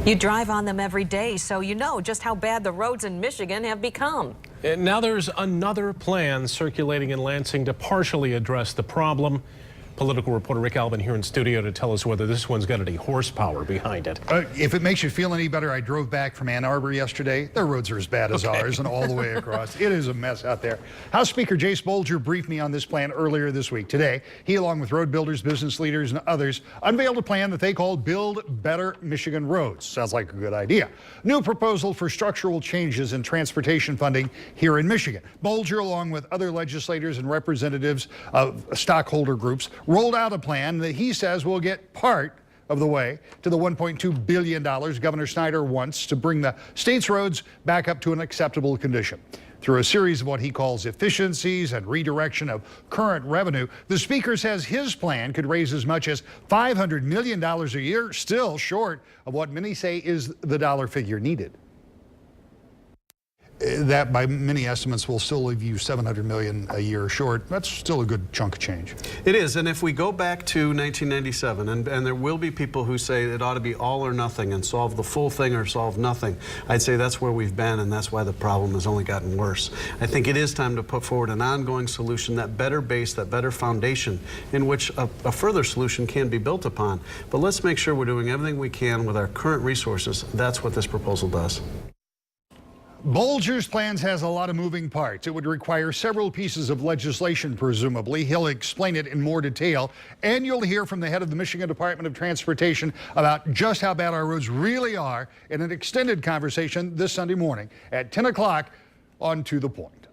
You drive on them every day, so you know just how bad the roads in Michigan have become. And now there's another plan circulating in Lansing to partially address the problem. Political reporter Rick Albin here in studio to tell us whether this one's got any horsepower behind it. If it makes you feel any better, I drove back from Ann Arbor yesterday. Their roads are as bad as ours and all the way across. It is a mess out there. House Speaker Jace Bolger briefed me on this plan earlier this week. Today, he, along with road builders, business leaders, and others, unveiled a plan that they call Build Better Michigan Roads. Sounds like a good idea. New proposal for structural changes in transportation funding here in Michigan. Bolger, along with other legislators and representatives of stockholder groups, rolled out a plan that he says will get part of the way to the $1.2 billion Governor Snyder wants to bring the state's roads back up to an acceptable condition. Through a series of what he calls efficiencies and redirection of current revenue, the speaker says his plan could raise as much as $500 million a year, still short of what many say is the dollar figure needed. That, by many estimates, will still leave you $700 million a year short. That's still a good chunk of change. It is, and if we go back to 1997, and there will be people who say it ought to be all or nothing and solve the full thing or solve nothing, I'd say that's where we've been, and that's why the problem has only gotten worse. I think it is time to put forward an ongoing solution, that better base, that better foundation, in which a further solution can be built upon. But let's make sure we're doing everything we can with our current resources. That's what this proposal does. Bolger's plans has a lot of moving parts. It would require several pieces of legislation, presumably. He'll explain it in more detail. And you'll hear from the head of the Michigan Department of Transportation about just how bad our roads really are in an extended conversation this Sunday morning at 10 o'clock on To the Point.